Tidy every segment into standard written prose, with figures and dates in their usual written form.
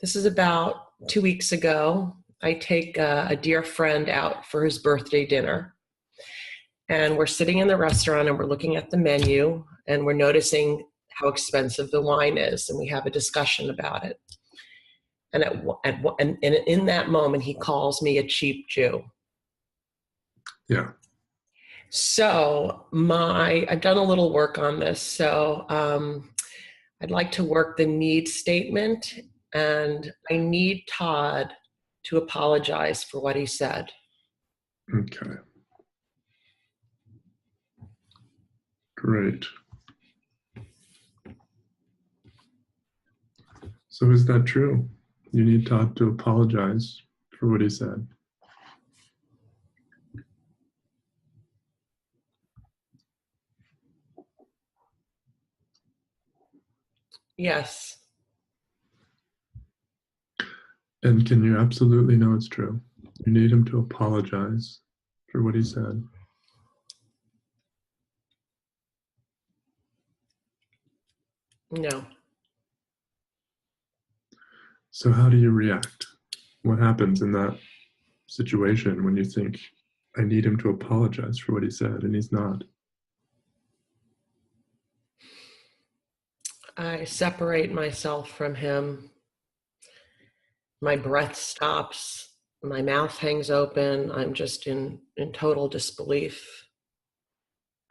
This is about 2 weeks ago. I take a dear friend out for his birthday dinner. And we're sitting in the restaurant and we're looking at the menu and we're noticing how expensive the wine is. And we have a discussion about it. And in that moment, he calls me a cheap Jew. Yeah. So I've done a little work on this. So I'd like to work the need statement, and I need Todd to apologize for what he said. Okay. Great. So is that true? You need Todd to apologize for what he said. Yes. And can you absolutely know it's true? You need him to apologize for what he said. No. So how do you react? What happens in that situation when you think, I need him to apologize for what he said, and he's not? I separate myself from him. My breath stops. My mouth hangs open. I'm just in total disbelief.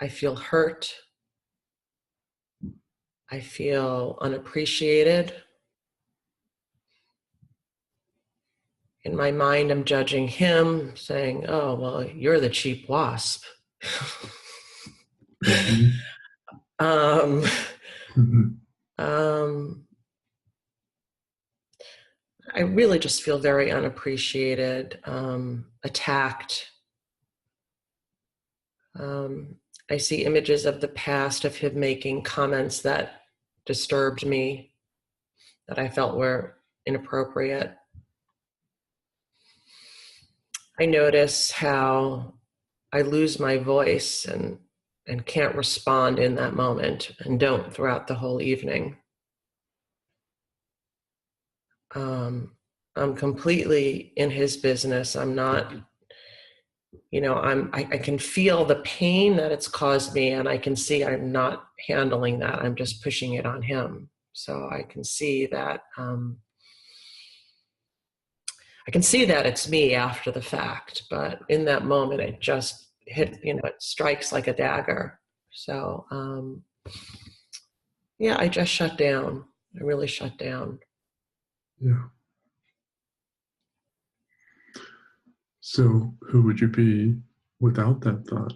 I feel hurt. I feel unappreciated. In my mind, I'm judging him, saying, oh, well, you're the cheap wasp. Mm-hmm. um, Mm-hmm. I really just feel very unappreciated, attacked. I see images of the past of him making comments that disturbed me, that I felt were inappropriate. I notice how I lose my voice and can't respond in that moment, and don't throughout the whole evening. I'm completely in his business. I'm not, I can feel the pain that it's caused me, and I can see I'm not handling that. I'm just pushing it on him. So I can see that it's me after the fact, but in that moment, it just hit, it strikes like a dagger. So, yeah, I just shut down. I really shut down. Yeah. So who would you be without that thought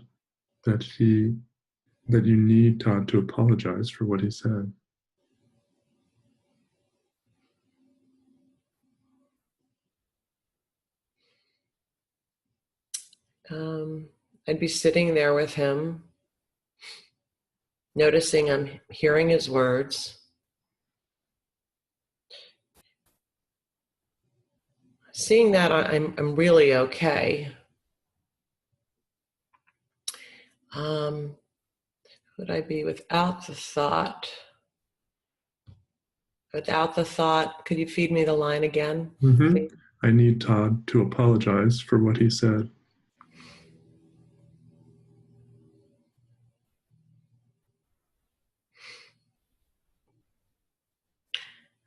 that you need Todd to apologize for what he said? I'd be sitting there with him, noticing I'm hearing his words, seeing that I'm really okay. Would I be without the thought? Without the thought, could you feed me the line again, Mm-hmm. please? I need Todd to apologize for what he said.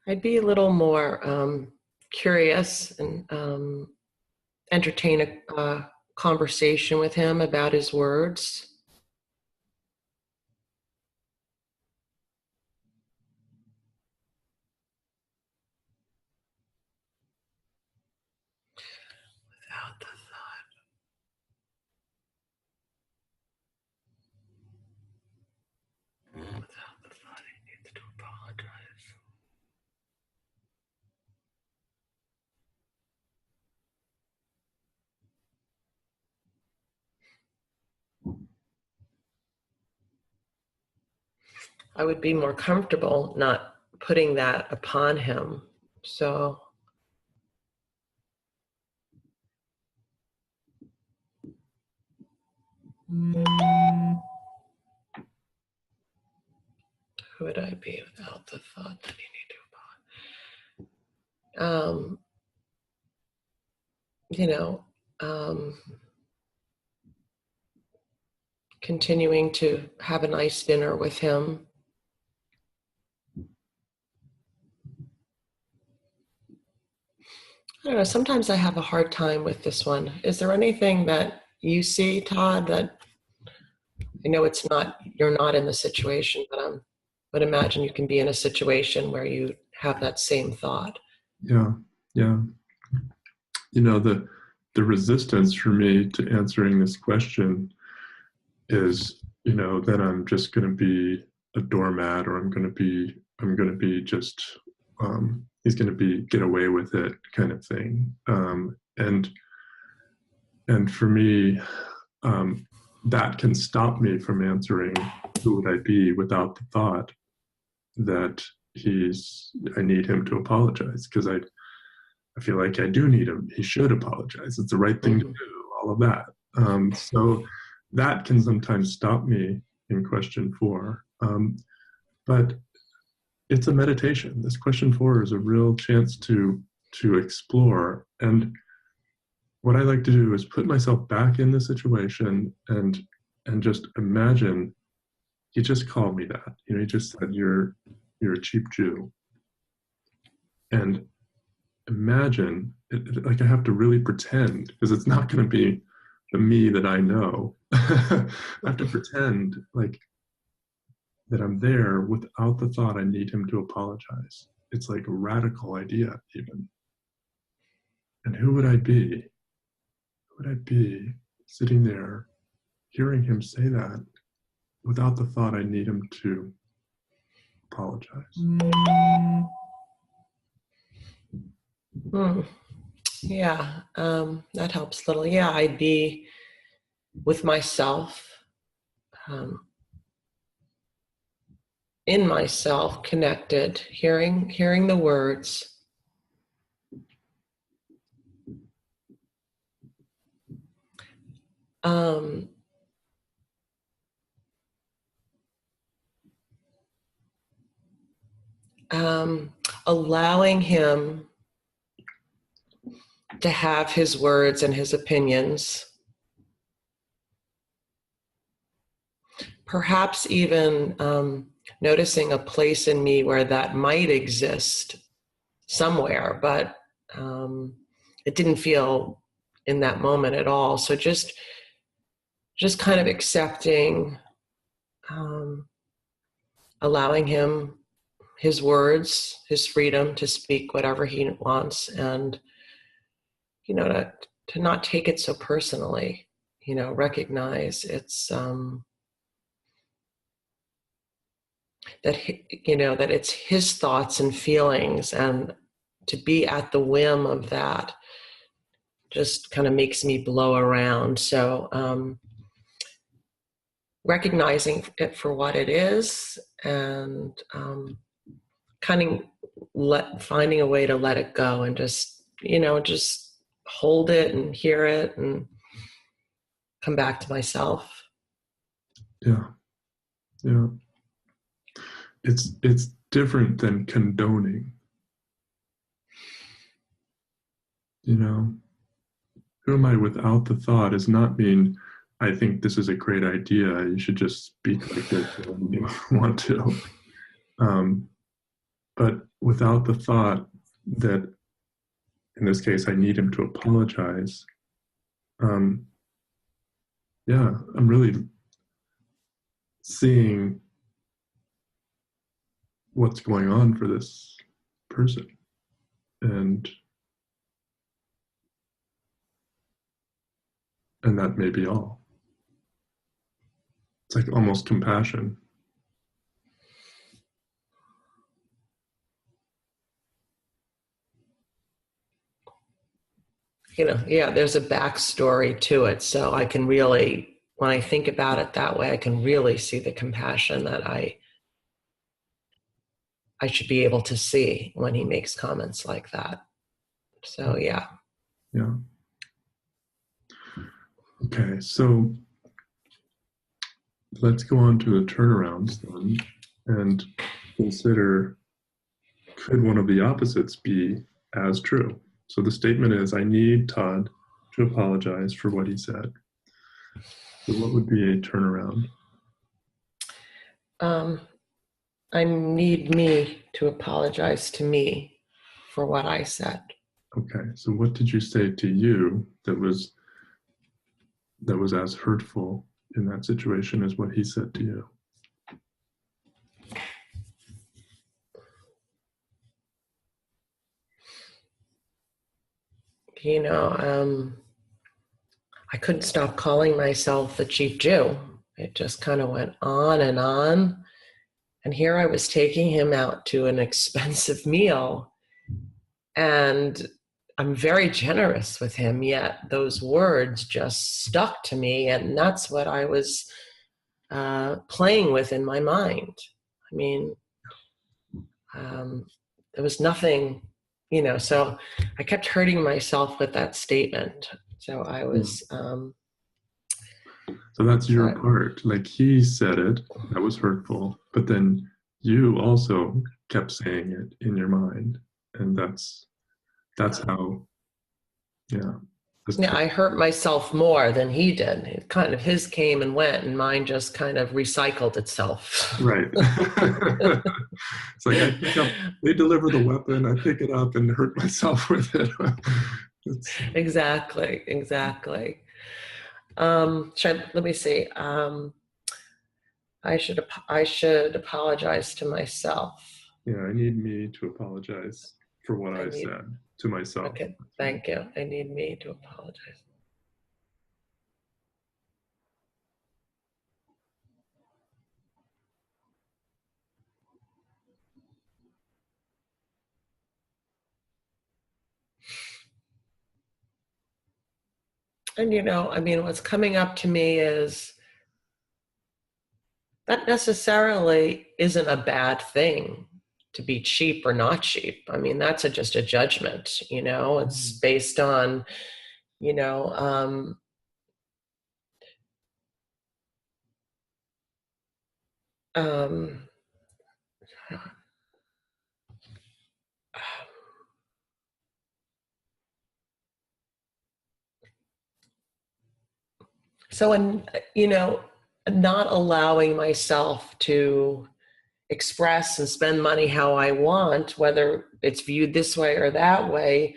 I'd be a little more curious and entertain a conversation with him about his words. Without the thought. Without the thought, he needs to apologize. I would be more comfortable not putting that upon him. So who would I be without the thought that you need to um, you know, continuing to have a nice dinner with him. I don't know, sometimes I have a hard time with this one. Is there anything that you see, Todd, that I know it's not, you're not in the situation, but I would imagine you can be in a situation where you have that same thought. Yeah, yeah. You know, the resistance for me to answering this question is, you know, that I'm just going to be a doormat, or I'm going to be just, he's going to be get away with it kind of thing. And for me, that can stop me from answering, who would I be, without the thought that I need him to apologize, because I feel like I do need him. He should apologize. It's the right thing to do, all of that. So that can sometimes stop me in question 4. But it's a meditation. This question 4 is a real chance to explore. And what I like to do is put myself back in the situation and just imagine he just called me that. You know, he just said, you're a cheap Jew. And imagine like I have to really pretend, because it's not going to be the me that I know. I have to pretend like that I'm there without the thought I need him to apologize. It's like a radical idea, even. And who would I be? Who would I be sitting there hearing him say that without the thought I need him to apologize? Yeah, that helps a little. Yeah, I'd be with myself, in myself, connected, hearing the words. Allowing him to have his words and his opinions. Perhaps even noticing a place in me where that might exist somewhere, but it didn't feel in that moment at all. So just kind of accepting, allowing him his words, his freedom to speak whatever he wants, and to not take it so personally. Recognize it's that that it's his thoughts and feelings, and to be at the whim of that just kind of makes me blow around. So recognizing it for what it is, and kind of finding a way to let it go, and just hold it and hear it and come back to myself. Yeah. It's different than condoning. Who am I without the thought does not mean I think this is a great idea, you should just speak like this when you want to. But without the thought that, in this case, I need him to apologize, I'm really seeing what's going on for this person. And that may be all. It's like almost compassion. There's a backstory to it. So I can really, when I think about it that way, I can really see the compassion that I should be able to see when he makes comments like that. So, yeah. Yeah. Okay, so let's go on to the turnarounds then and consider, could one of the opposites be as true. So the statement is, I need Todd to apologize for what he said. So what would be a turnaround? Um, I need me to apologize to me for what I said. Okay, so what did you say to you that was as hurtful in that situation as what he said to you? You know, I couldn't stop calling myself the Chief Jew. It just kind of went on and on. And here I was taking him out to an expensive meal, and I'm very generous with him, yet those words just stuck to me. And that's what I was playing with in my mind. I mean, there was nothing, so I kept hurting myself with that statement. So I was, So that's your so part. Like he said it, that was hurtful, but then you also kept saying it in your mind, and that's how, yeah. yeah, I hurt myself more than he did. It kind of his came and went, and mine just kind of recycled itself. Right. It's like they deliver the weapon, I pick it up and hurt myself with it. Exactly. Let me see. I should apologize to myself. Yeah, I need me to apologize for what I I need. said to myself. Okay, thank you. I need me to apologize. And I mean, what's coming up to me is that necessarily isn't a bad thing to be cheap or not cheap. I mean, that's just a judgment, it's based on, you know, um, so, not allowing myself to express and spend money how I want, whether it's viewed this way or that way,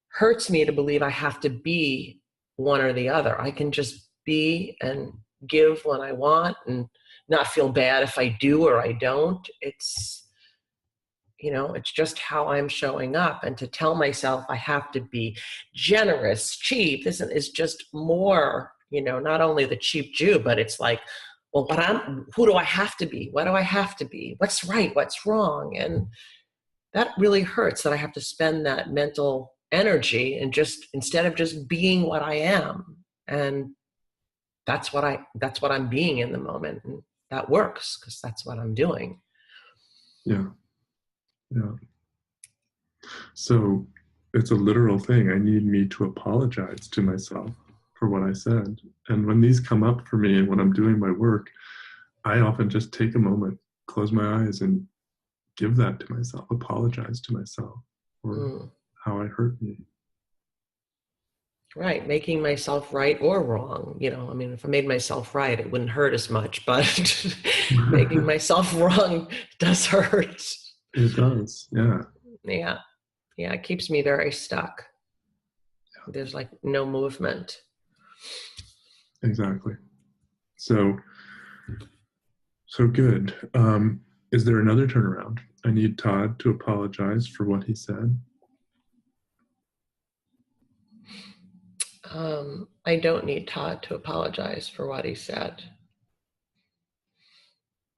hurts me to believe I have to be one or the other. I can just be and give when I want and not feel bad if I do or I don't. It's just how I'm showing up. And to tell myself I have to be generous, cheap, this is just more, not only the cheap Jew, but it's like, well, who do I have to be? What do I have to be? What's right? What's wrong? And that really hurts that I have to spend that mental energy and just instead of just being what I am. And that's what I'm being in the moment. And that works because that's what I'm doing. Yeah. Yeah. So it's a literal thing. I need me to apologize to myself for what I said. And when these come up for me and when I'm doing my work, I often just take a moment, close my eyes, and give that to myself, apologize to myself for how I hurt me. Right, making myself right or wrong. I mean, if I made myself right, it wouldn't hurt as much, but making myself wrong does hurt. It does, yeah. Yeah, it keeps me very stuck. Yeah. There's like no movement. Exactly. So good. Is there another turnaround? I need Todd to apologize for what he said. I don't need Todd to apologize for what he said.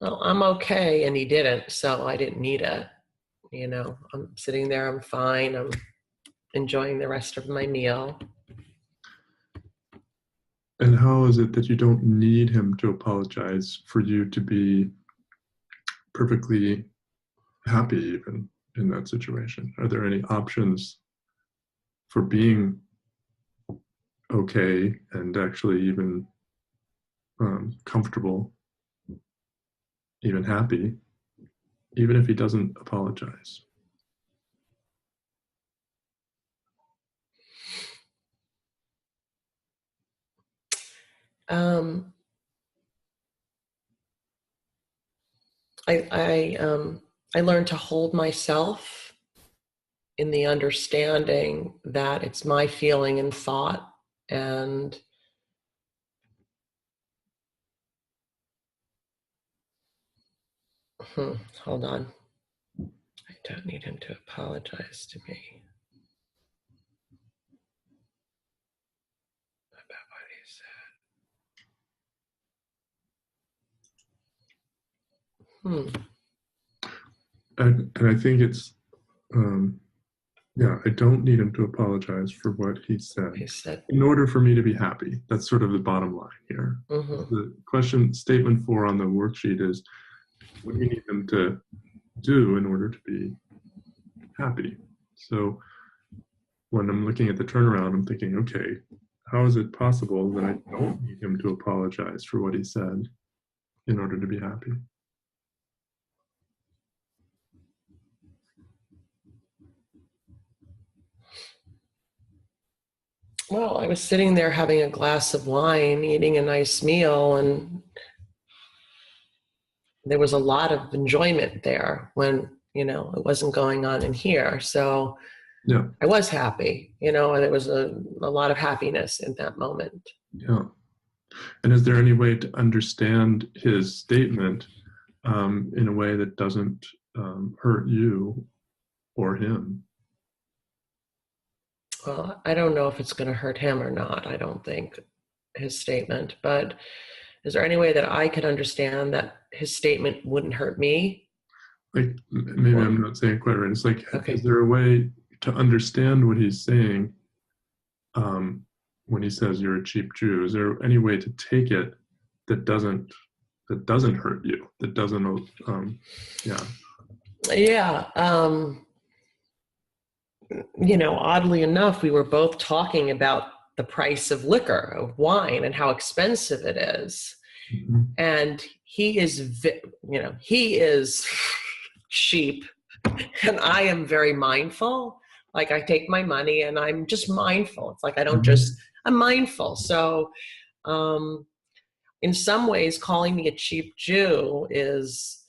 Well, I'm okay, and he didn't, so I didn't need it. I'm sitting there, I'm fine, I'm enjoying the rest of my meal. And how is it that you don't need him to apologize for you to be perfectly happy even in that situation? Are there any options for being okay and actually even comfortable, even happy, even if he doesn't apologize? Um, I learned to hold myself in the understanding that it's my feeling and thought, and hold on. I don't need him to apologize to me about what he said. And I think it's, yeah, I don't need him to apologize for what he said He said, in order for me to be happy. That's sort of the bottom line here. The question, statement 4 on the worksheet is, what do you need them to do in order to be happy? So when I'm looking at the turnaround, I'm thinking, okay, how is it possible that I don't need him to apologize for what he said in order to be happy? well, I was sitting there having a glass of wine, eating a nice meal, and there was a lot of enjoyment there when, it wasn't going on in here. So Yeah. I was happy, and there was a lot of happiness in that moment. Yeah. And is there any way to understand his statement in a way that doesn't hurt you or him? Well, I don't know if it's going to hurt him or not. I don't think his statement, but is there any way that I could understand that his statement wouldn't hurt me? Like, maybe I'm not saying it quite right. It's like, Okay. is there a way to understand what he's saying when he says you're a cheap Jew? Is there any way to take it that doesn't hurt you? That doesn't, yeah. Yeah. Oddly enough, we were both talking about the price of liquor, of wine, and how expensive it is. Mm-hmm. And he is cheap, and I am very mindful. Like, I take my money and I'm just mindful. It's like I'm mindful. So in some ways, calling me a cheap Jew is,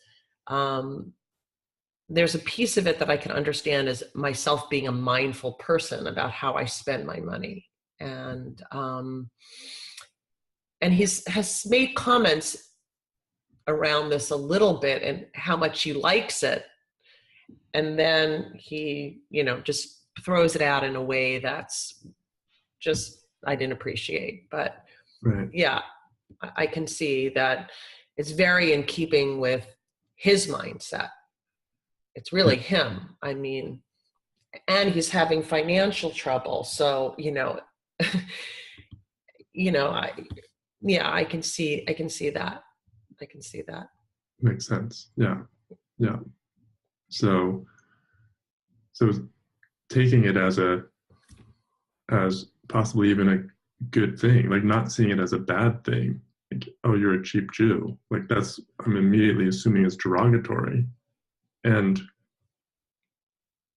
there's a piece of it that I can understand as myself being a mindful person about how I spend my money. And has made comments around this a little bit and how much he likes it. And then he, just throws it out in a way that's just, I didn't appreciate. But right. Yeah, I can see that it's very in keeping with his mindset. It's really him. I mean, and he's having financial trouble. So, I can see that. I can see that. Makes sense. Yeah. Yeah. So taking it as possibly even a good thing, like not seeing it as a bad thing. Like, oh, you're a cheap Jew. Like I'm immediately assuming it's derogatory. And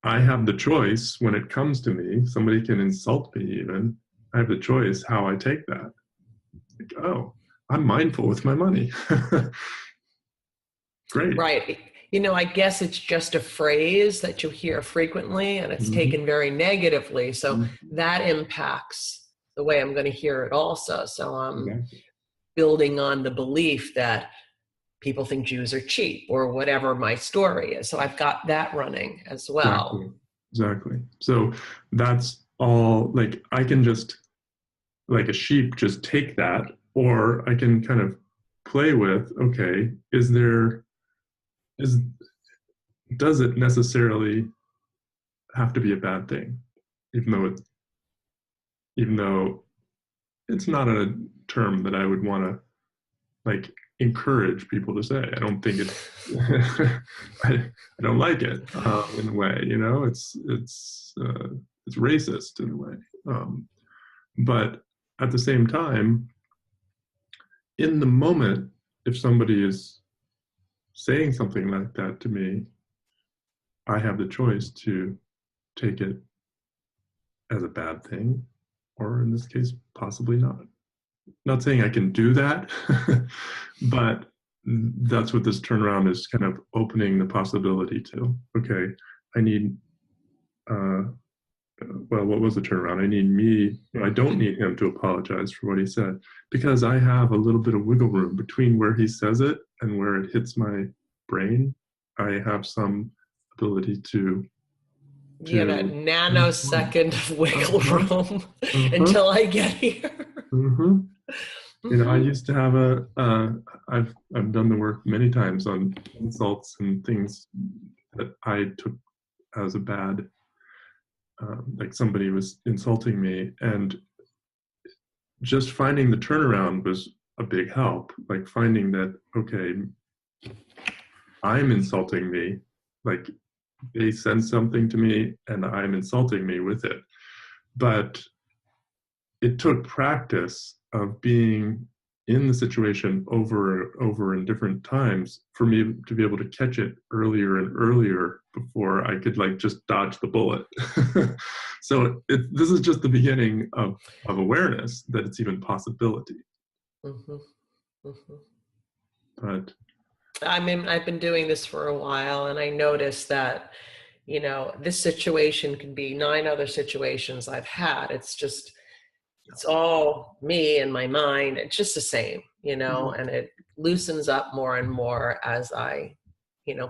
I have the choice when it comes to me, somebody can insult me even. I have the choice how I take that. Like, oh, I'm mindful with my money. Great. Right. I guess it's just a phrase that you hear frequently and it's taken very negatively. So that impacts the way I'm going to hear it also. So I'm building on the belief that people think Jews are cheap or whatever my story is. So I've got that running as well. Exactly. So that's all, like, I can just, like a sheep, just take that, or I can kind of play with, okay, does it necessarily have to be a bad thing, even though it's not a term that I would want to like encourage people to say. I don't think it's I don't like it in a way, it's racist in a way, but at the same time, in the moment, if somebody is saying something like that to me, I have the choice to take it as a bad thing, or in this case, possibly not. not saying I can do that, but that's what this turnaround is kind of opening the possibility to. Okay, I need, uh, well, what was the turnaround? I need me, I don't need him to apologize for what he said, because I have a little bit of wiggle room between where he says it and where it hits my brain. I have some ability You have that nanosecond of wiggle uh-huh, room uh-huh, until I get here. uh-huh. I Mm-hmm. used to have I've done the work many times on insults and things that I took as a bad, like somebody was insulting me, and just finding the turnaround was a big help. Like finding that, okay, I'm insulting me, like they send something to me and I'm insulting me with it. But it took practice of being in the situation over in different times for me to be able to catch it earlier and earlier before I could like just dodge the bullet. So this is just the beginning of awareness that it's even possibility. Mm-hmm. Mm-hmm. But I mean, I've been doing this for a while, and I noticed that, this situation can be 9 other situations I've had. It's all me and my mind. It's just the same, and it loosens up more and more as I,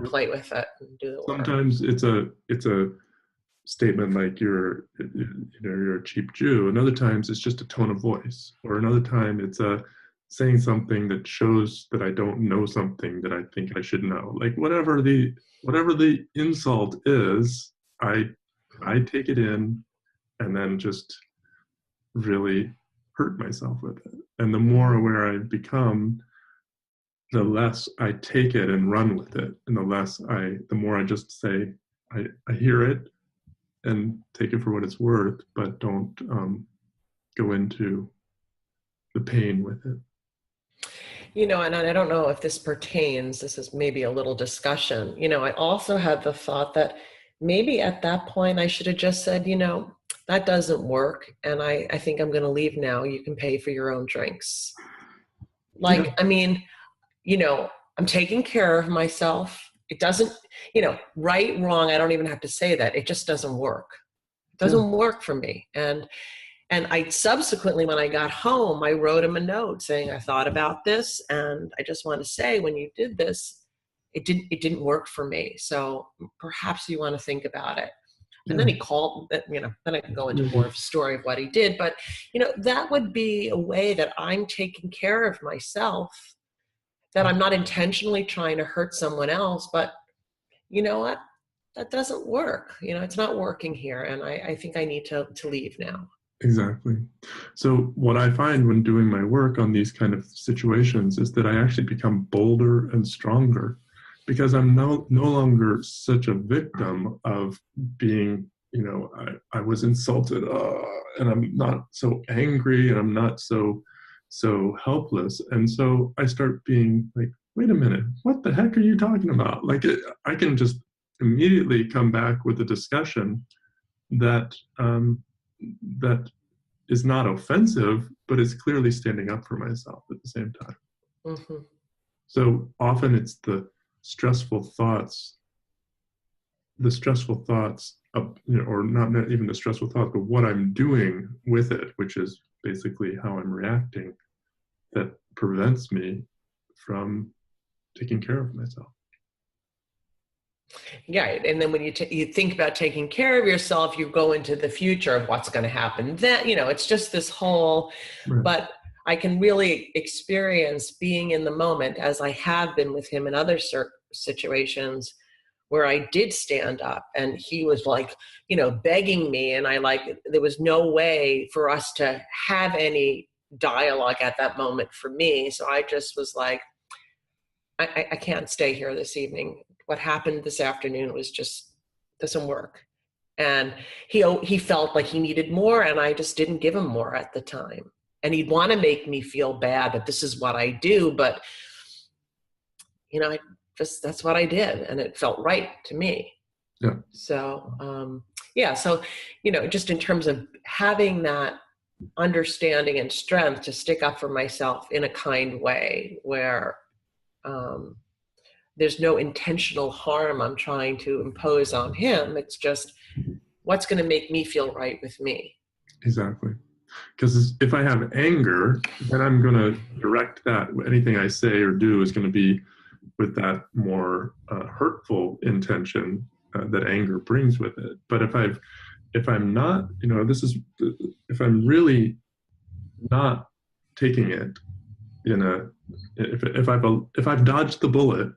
play with it and do the work. sometimes it's a statement like you're a cheap Jew. And other times it's just a tone of voice, or another time it's a saying something that shows that I don't know something that I think I should know. Like whatever the insult is, I I take it in and then just really hurt myself with it. And the more aware I become, the less I take it and run with it, and the more I just say I hear it and take it for what it's worth, but don't go into the pain with it. And I don't know if this pertains, this is maybe a little discussion. I also had the thought that maybe at that point I should have just said, that doesn't work. And I think I'm going to leave now. You can pay for your own drinks. Yeah, Like, I mean, I'm taking care of myself. It doesn't, right, wrong. I don't even have to say that. It just doesn't work. It yeah, doesn't work for me. And I subsequently, when I got home, I wrote him a note saying, I thought about this, and I just want to say, when you did this, it didn't work for me. So perhaps you want to think about it. And yeah, then he called, then I can go into more maybe. of a story of what he did. But, that would be a way that I'm taking care of myself, that I'm not intentionally trying to hurt someone else, but you know what? That doesn't work. It's not working here. And I think I need to leave now. Exactly. So what I find when doing my work on these kind of situations is that I actually become bolder and stronger, because I'm no longer such a victim of being, I was insulted, and I'm not so angry, and I'm not so helpless. And so I start being like, wait a minute, what the heck are you talking about? Like I can just immediately come back with a discussion that that is not offensive, but is clearly standing up for myself at the same time. Mm-hmm. So often it's stressful thoughts, the stressful thoughts of, or not even the stressful thoughts, but what I'm doing with it, which is basically how I'm reacting, that prevents me from taking care of myself. Yeah, and then when you think about taking care of yourself, you go into the future of what's going to happen. Then it's just this whole. Right. But I can really experience being in the moment, as I have been with him in other situations, where I did stand up, and he was like, begging me, and there was no way for us to have any dialogue at that moment for me. So I just was like, I can't stay here this evening. What happened this afternoon was just doesn't work. And he felt like he needed more, and I just didn't give him more at the time. And he'd want to make me feel bad that this is what I do, but I just, that's what I did, and it felt right to me. Yeah. So yeah, so just in terms of having that understanding and strength to stick up for myself in a kind way where there's no intentional harm I'm trying to impose on him. It's just what's going to make me feel right with me. Exactly. Because if I have anger, then I'm going to direct that. Anything I say or do is going to be with that more hurtful intention that anger brings with it. But if I'm not, if I'm really not taking it if I've dodged the bullet,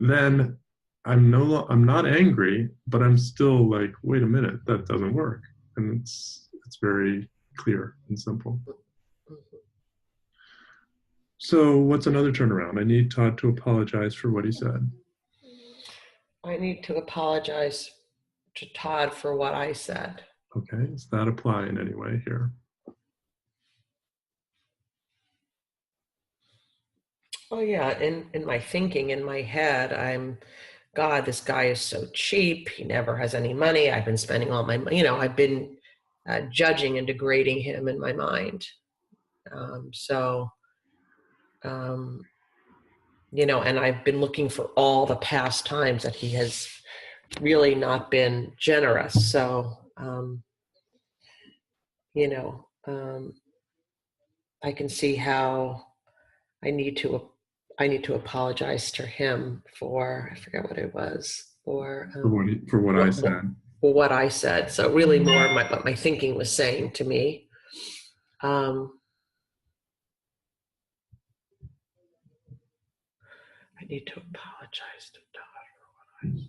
then I'm not angry, but I'm still like, wait a minute, that doesn't work, and it's very clear and simple. So what's another turnaround? I need Todd to apologize for what he said. I need to apologize to Todd for what I said. Okay, does that apply in any way here? Oh yeah, in my thinking, in my head, God, this guy is so cheap. He never has any money. I've been spending all my money. I've been judging and degrading him in my mind. And I've been looking for all the past times that he has really not been generous. So, I can see how I need to apologize to him for, I forget what it was, for what I said. For what I said. So really more what my thinking was saying to me. I need to apologize to Todd for what I said.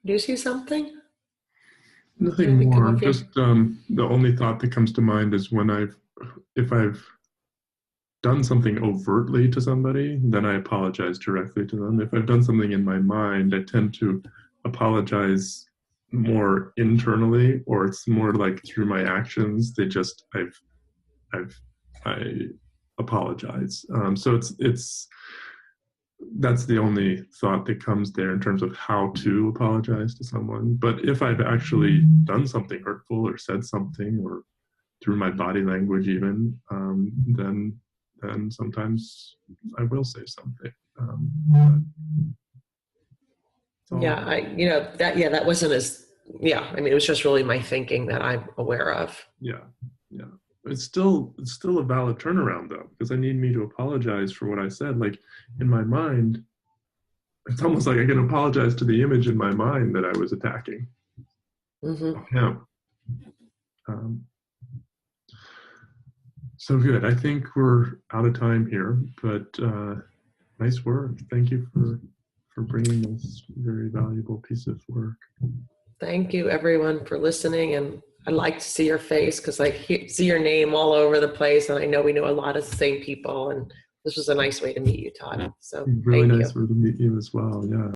Do you see something? Nothing more. Just the only thought that comes to mind is if I've done something overtly to somebody, then I apologize directly to them. If I've done something in my mind, I tend to apologize more internally, or it's more like through my actions. I apologize. So that's the only thought that comes there in terms of how to apologize to someone. But if I've actually done something hurtful or said something, or through my body language even, then sometimes I will say something. That wasn't as, it was just really my thinking that I'm aware of. Yeah. It's still a valid turnaround though, because I need me to apologize for what I said. Like in my mind, it's almost like I can apologize to the image in my mind that I was attacking. Mm-hmm. Yeah. So good. I think we're out of time here, but nice work. Thank you for bringing this very valuable piece of work. Thank you, everyone, for listening. And I'd like to see your face because I see your name all over the place. And I know we know a lot of the same people. And this was a nice way to meet you, Todd. So really nice way to meet you as well. Yeah.